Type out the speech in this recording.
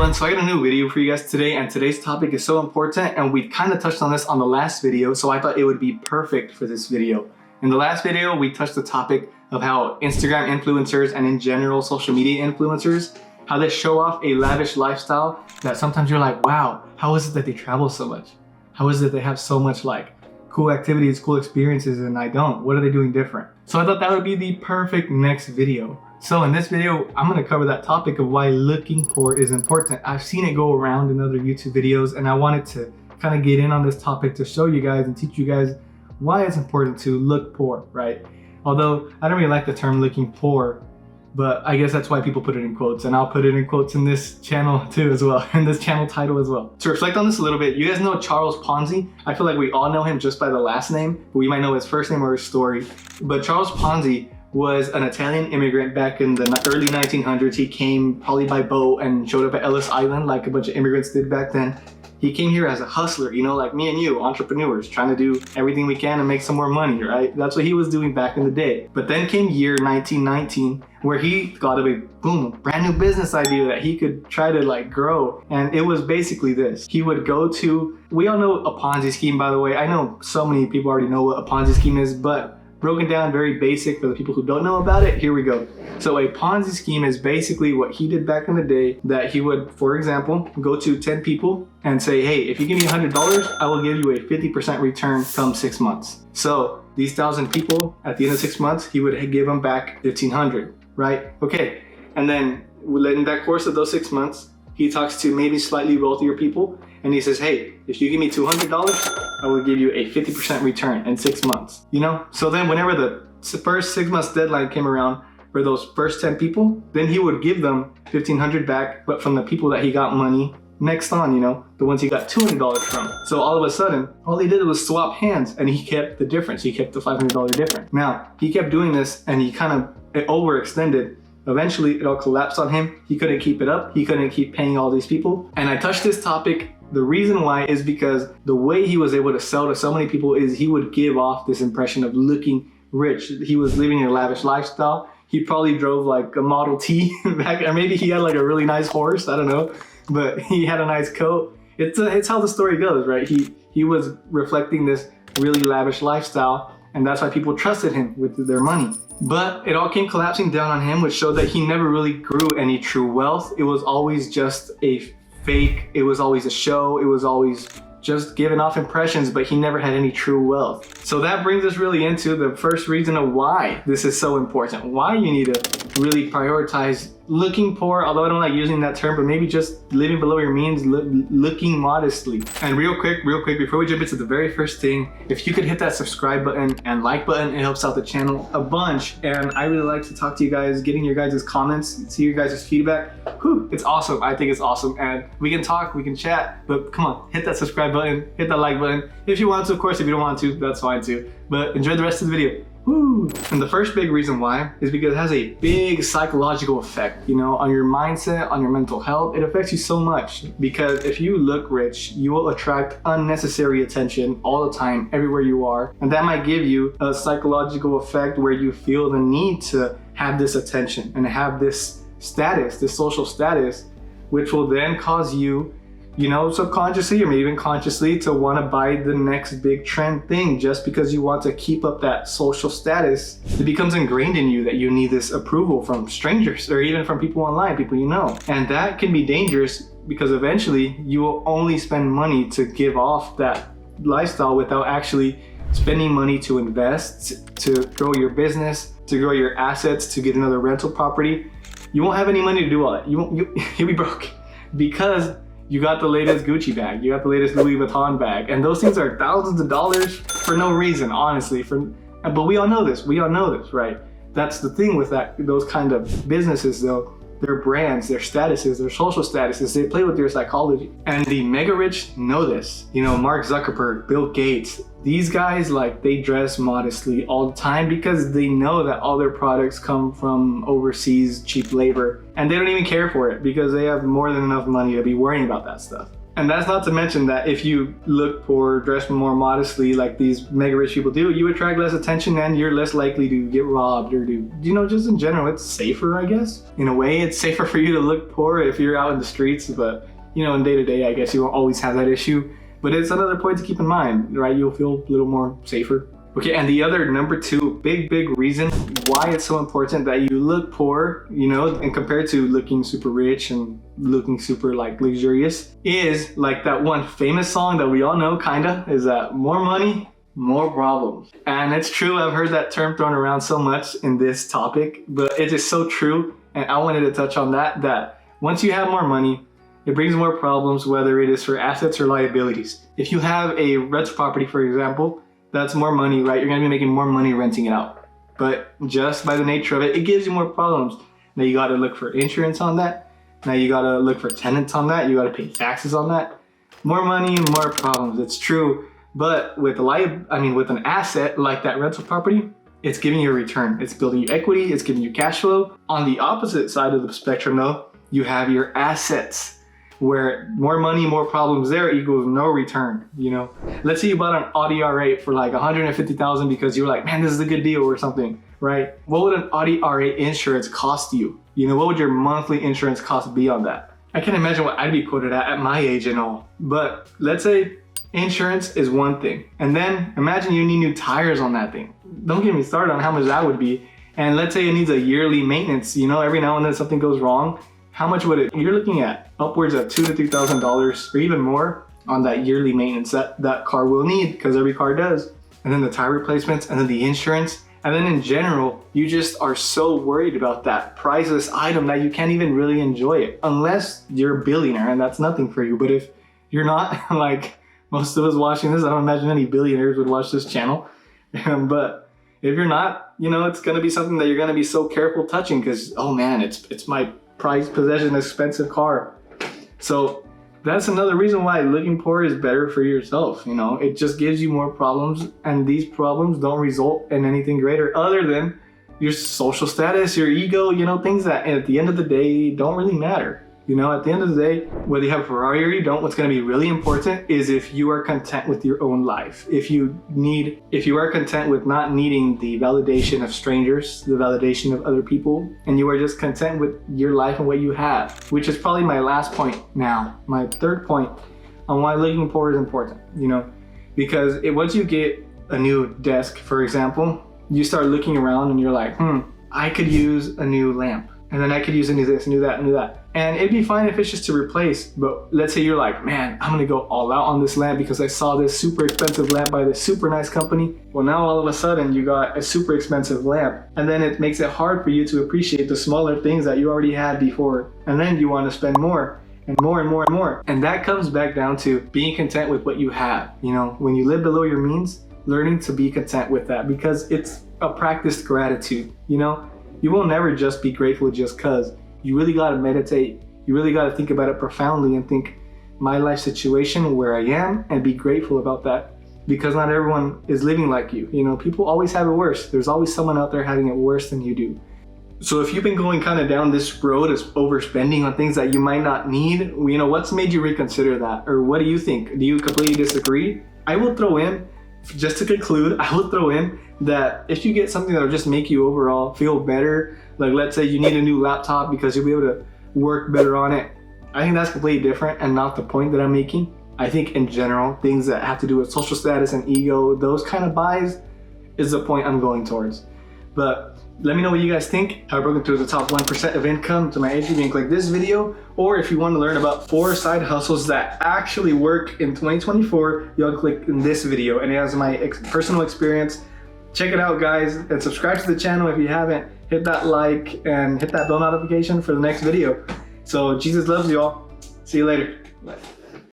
everyone, so I got a new video for you guys today, and today's topic is so important, and we kind of touched on this on the last video, so I thought it would be perfect for this video. In the last video, we touched the topic of how Instagram influencers and in general social media influencers, how they show off a lavish lifestyle that sometimes you're like, wow, how is it that they travel so much? How is it they have so much like cool activities, cool experiences, and I don't? What are they doing different? So I thought that would be the perfect next video. So in this video, I'm going to cover that topic of why looking poor is important. I've seen it go around in other YouTube videos, and I wanted to kind of get in on this topic to show you guys and teach you guys why it's important to look poor, right? Although I don't really like the term looking poor, but I guess that's why people put it in quotes, and I'll put it in quotes in this channel too as well, in this channel title as well. To reflect on this a little bit, you guys know Charles Ponzi? I feel like we all know him just by the last name, but we might know his first name or his story. But Charles Ponzi was an Italian immigrant back in the early 1900s. He came probably by boat and showed up at Ellis Island like a bunch of immigrants did back then. He came here as a hustler, you know, like me and you, entrepreneurs, trying to do everything we can to make some more money, right? That's what he was doing back in the day. But then came year 1919, where he got a brand new business idea that he could try to like grow. And it was basically this. He would go to, we all know a Ponzi scheme, by the way. I know so many people already know what a Ponzi scheme is, but broken down very basic for the people who don't know about it, here we go. So a Ponzi scheme is basically what he did back in the day, that he would, for example, go to 10 people and say, hey, if you give me $100, I will give you a 50% return come 6 months. So these 1,000 people, at the end of 6 months, he would give them back 1,500, right? Okay, and then in that course of those 6 months, he talks to maybe slightly wealthier people, and he says, hey, if you give me $200, I will give you a 50% return in 6 months, you know? So then whenever the first 6 months deadline came around for those first 10 people, then he would give them $1,500 back, but from the people that he got money next on, you know, the ones he got $200 from. So all of a sudden, all he did was swap hands, and he kept the difference. He kept the $500 difference. Now, he kept doing this, and he kind of overextended. Eventually, it all collapsed on him. He couldn't keep it up. He couldn't keep paying all these people. And I touched this topic. The reason why is because the way he was able to sell to so many people is he would give off this impression of looking rich. He was living a lavish lifestyle. He probably drove like a Model T back, or maybe he had like a really nice horse. I don't know, but he had a nice coat. It's how the story goes, right? He was reflecting this really lavish lifestyle, and that's why people trusted him with their money. But it all came collapsing down on him, which showed that he never really grew any true wealth. It was always just a fake. It was always a show. It was always just giving off impressions, but he never had any true wealth. So that brings us really into the first reason of why this is so important, why you need to really prioritize looking poor, although I don't like using that term, but maybe just living below your means, looking modestly. And real quick, before we jump into the very first thing, if you could hit that subscribe button and like button, it helps out the channel a bunch. And I really like to talk to you guys, getting your guys' comments, see your guys' feedback. Whew, it's awesome. I think it's awesome. And we can talk, we can chat, but come on, hit that subscribe button, hit that like button. If you want to, of course. If you don't want to, that's fine too. But enjoy the rest of the video. Woo. And the first big reason why is because it has a big psychological effect, you know, on your mindset, on your mental health. It affects you so much because if you look rich, you will attract unnecessary attention all the time, everywhere you are. And that might give you a psychological effect where you feel the need to have this attention and have this status, this social status, which will then cause you, you know, subconsciously or maybe even consciously to want to buy the next big trend thing just because you want to keep up that social status. It becomes ingrained in you that you need this approval from strangers or even from people online, people you know. And that can be dangerous because eventually you will only spend money to give off that lifestyle without actually spending money to invest, to grow your business, to grow your assets, to get another rental property. You won't have any money to do all that. You'll be broke because you got the latest Gucci bag, you got the latest Louis Vuitton bag, and those things are thousands of dollars for no reason, honestly. But we all know this, right? That's the thing with those kind of businesses though. Their brands, their statuses, their social statuses, they play with your psychology. And the mega rich know this. You know, Mark Zuckerberg, Bill Gates, these guys, like, they dress modestly all the time because they know that all their products come from overseas cheap labor. And they don't even care for it because they have more than enough money to be worrying about that stuff. And that's not to mention that if you look poor, dress more modestly like these mega rich people do, you attract less attention and you're less likely to get robbed or to, just in general, it's safer, I guess. In a way, it's safer for you to look poor if you're out in the streets, but in day to day, I guess you won't always have that issue. But it's another point to keep in mind, right? You'll feel a little more safer. Okay, and the other number two, big reason why it's so important that you look poor, and compared to looking super rich and looking super like luxurious, is like that one famous song that we all know, kinda, is that more money, more problems. And it's true, I've heard that term thrown around so much in this topic, but it is so true. And I wanted to touch on that once you have more money, it brings more problems, whether it is for assets or liabilities. If you have a rental property, for example, that's more money, right? You're gonna be making more money renting it out. But just by the nature of it, it gives you more problems. Now you gotta look for insurance on that. Now you gotta look for tenants on that. You gotta pay taxes on that. More money, more problems, it's true. But with with an asset like that rental property, it's giving you a return. It's building you equity, it's giving you cash flow. On the opposite side of the spectrum though, you have your assets, where more money, more problems there equals no return, Let's say you bought an Audi R8 for like $150,000 because you were like, man, this is a good deal or something, right? What would an Audi R8 insurance cost you? What would your monthly insurance cost be on that? I can't imagine what I'd be quoted at my age and all. But let's say insurance is one thing. And then imagine you need new tires on that thing. Don't get me started on how much that would be. And let's say it needs a yearly maintenance, every now and then something goes wrong. How much would it? You're looking at upwards of $2,000 to $3,000 or even more on that yearly maintenance that car will need, because every car does. And then the tire replacements, and then the insurance. And then in general, you just are so worried about that priceless item that you can't even really enjoy it unless you're a billionaire, and that's nothing for you. But if you're not, like most of us watching this, I don't imagine any billionaires would watch this channel. But if you're not, it's gonna be something that you're gonna be so careful touching because, oh man, it's my prized possession, expensive car. So that's another reason why looking poor is better for yourself. It just gives you more problems, and these problems don't result in anything greater other than your social status, your ego, things that at the end of the day don't really matter. At the end of the day, whether you have a Ferrari or you don't, what's going to be really important is if you are content with your own life. If you are content with not needing the validation of strangers, the validation of other people, and you are just content with your life and what you have, which is probably my last point now, my third point on why looking poor is important, because once you get a new desk, for example, you start looking around and you're like, I could use a new lamp. And then I could use a new this, new that, new that. And it'd be fine if it's just to replace, but let's say you're like, man, I'm gonna go all out on this lamp because I saw this super expensive lamp by this super nice company. Well, now all of a sudden you got a super expensive lamp, and then it makes it hard for you to appreciate the smaller things that you already had before. And then you wanna spend more and more and more and more. And that comes back down to being content with what you have. When you live below your means, learning to be content with that, because it's a practiced gratitude, You will never just be grateful just cause. You really gotta meditate. You really gotta think about it profoundly and think my life situation, where I am, and be grateful about that. Because not everyone is living like you. People always have it worse. There's always someone out there having it worse than you do. So if you've been going kind of down this road of overspending on things that you might not need, what's made you reconsider that? Or what do you think? Do you completely disagree? I will throw in, just to conclude, that if you get something that'll just make you overall feel better, like let's say you need a new laptop because you'll be able to work better on it, I think that's completely different and not the point that I'm making. I think in general, things that have to do with social status and ego, those kind of buys is the point I'm going towards. But let me know what you guys think. How I broke into the top 1% of income to my age, you can click this video. Or if you want to learn about 4 side hustles that actually work in 2024, you'll click in this video. And it has my personal experience. Check it out, guys, and subscribe to the channel if you haven't. Hit that like and hit that bell notification for the next video. So Jesus loves you all. See you later. Bye.